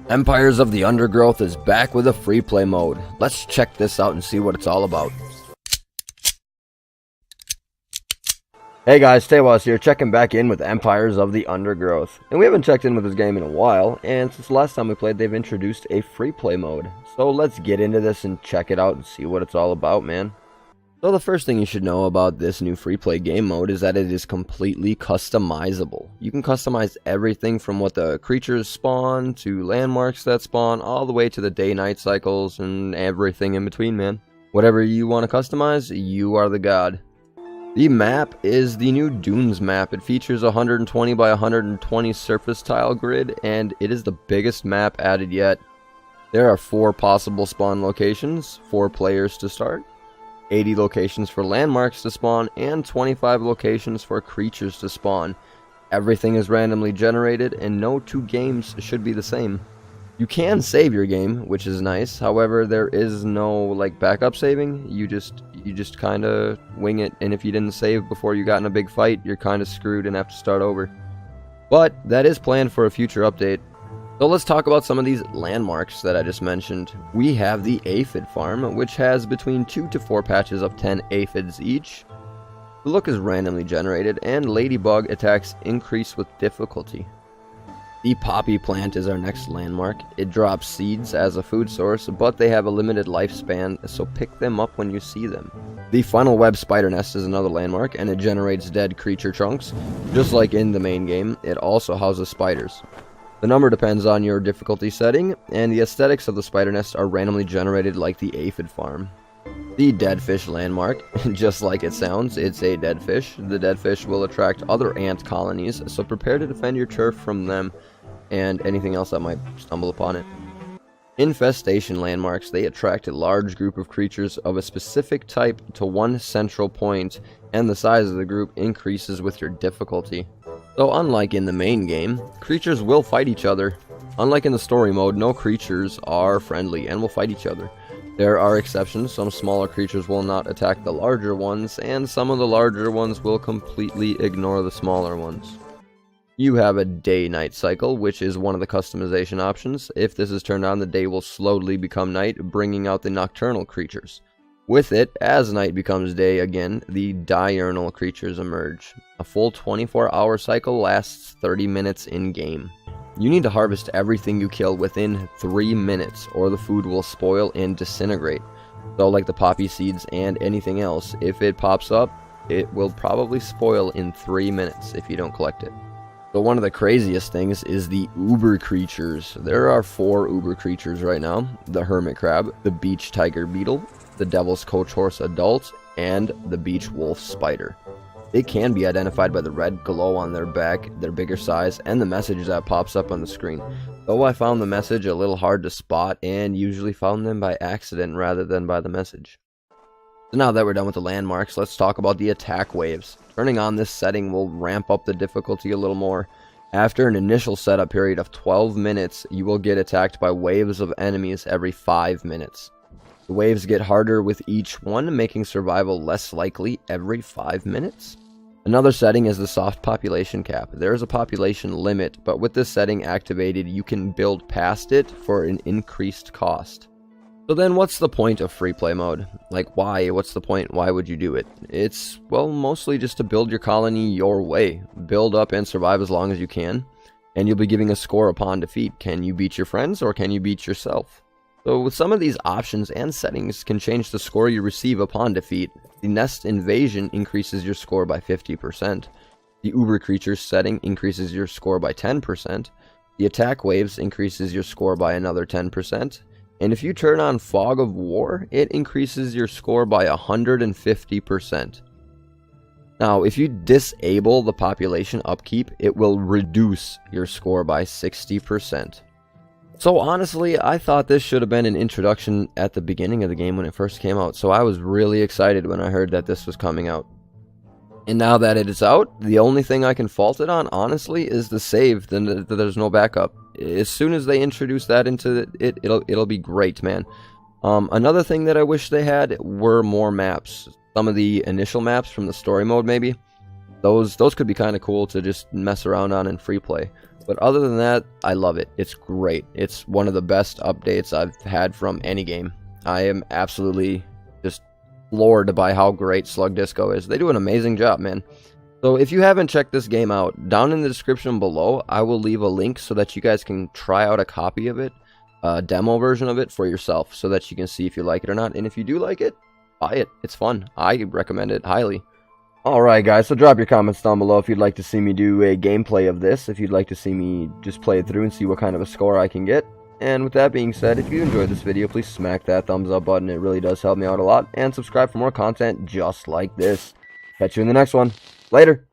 Empires of the Undergrowth is back with a free play mode. Let's check this out and see what it's all about. Hey guys, Teiwaz here, checking back in with Empires of the Undergrowth. And we haven't checked in with this game in a while, and since the last time we played, they've introduced a free play mode. So let's get into this and check it out and see what it's all about, man. So the first thing you should know about this new free play game mode is that it is completely customizable. You can customize everything from what the creatures spawn, to landmarks that spawn, all the way to the day-night cycles and everything in between, man. Whatever you want to customize, you are the god. The map is the new Dunes map. It features a 120 by 120 surface tile grid, and it is the biggest map added yet. There are 4 possible spawn locations, 4 players to start, 80 locations for landmarks to spawn, and 25 locations for creatures to spawn. Everything is randomly generated, and no 2 games should be the same. You can save your game, which is nice. However, there is no backup saving. You just kind of wing it, and if you didn't save before you got in a big fight, you're kind of screwed and have to start over. But that is planned for a future update. So let's talk about some of these landmarks that I just mentioned. We have the aphid farm, which has between 2 to 4 patches of 10 aphids each. The look is randomly generated, and ladybug attacks increase with difficulty. The poppy plant is our next landmark. It drops seeds as a food source, but they have a limited lifespan, so pick them up when you see them. The funnel web spider nest is another landmark, and it generates dead creature chunks. Just like in the main game, it also houses spiders. The number depends on your difficulty setting, and the aesthetics of the spider nest are randomly generated like the aphid farm. The dead fish landmark, just like it sounds, it's a dead fish. The dead fish will attract other ant colonies, so prepare to defend your turf from them and anything else that might stumble upon it. Infestation landmarks, they attract a large group of creatures of a specific type to one central point, and the size of the group increases with your difficulty. So unlike in the main game, creatures will fight each other. Unlike in the story mode, no creatures are friendly and will fight each other. There are exceptions. Some smaller creatures will not attack the larger ones, and some of the larger ones will completely ignore the smaller ones. You have a day-night cycle, which is one of the customization options. If this is turned on, the day will slowly become night, bringing out the nocturnal creatures. With it, as night becomes day again, the diurnal creatures emerge. A full 24-hour cycle lasts 30 minutes in-game. You need to harvest everything you kill within 3 minutes, or the food will spoil and disintegrate. So like the poppy seeds and anything else, if it pops up, it will probably spoil in 3 minutes if you don't collect it. So one of the craziest things is the uber creatures. There are 4 uber creatures right now. The hermit crab, the beach tiger beetle, the devil's coach horse adult, and the beach wolf spider. They can be identified by the red glow on their back, their bigger size, and the message that pops up on the screen. Though I found the message a little hard to spot and usually found them by accident rather than by the message. So now that we're done with the landmarks, let's talk about the attack waves. Turning on this setting will ramp up the difficulty a little more. After an initial setup period of 12 minutes, you will get attacked by waves of enemies every 5 minutes. The waves get harder with each one, making survival less likely every 5 minutes. Another setting is the soft population cap. There is a population limit, but with this setting activated, you can build past it for an increased cost. So then what's the point of free play mode? Why? What's the point? Why would you do it? It's, well, mostly just to build your colony your way. Build up and survive as long as you can, and you'll be giving a score upon defeat. Can you beat your friends, or can you beat yourself? So with some of these options and settings can change the score you receive upon defeat. The nest invasion increases your score by 50%. The uber creatures setting increases your score by 10%. The attack waves increases your score by another 10%. And if you turn on fog of war, it increases your score by 150%. Now, if you disable the population upkeep, it will reduce your score by 60%. So honestly, I thought this should have been an introduction at the beginning of the game when it first came out, so I was really excited when I heard that this was coming out. And now that it is out, the only thing I can fault it on, honestly, is the save, that there's no backup. As soon as they introduce that into it, it'll be great, man. Another thing that I wish they had were more maps. Some of the initial maps from the story mode, maybe. Those could be kind of cool to just mess around on in free play. But other than that, I love it. It's great. It's one of the best updates I've had from any game. I am absolutely just floored by how great Slug Disco is. They do an amazing job, man. So if you haven't checked this game out, down in the description below, I will leave a link so that you guys can try out a copy of it, a demo version of it for yourself, so that you can see if you like it or not. And if you do like it, buy it. It's fun. I recommend it highly. Alright guys, so drop your comments down below if you'd like to see me do a gameplay of this, if you'd like to see me just play it through and see what kind of a score I can get. And with that being said, if you enjoyed this video, please smack that thumbs up button. It really does help me out a lot. And subscribe for more content just like this. Catch you in the next one. Later.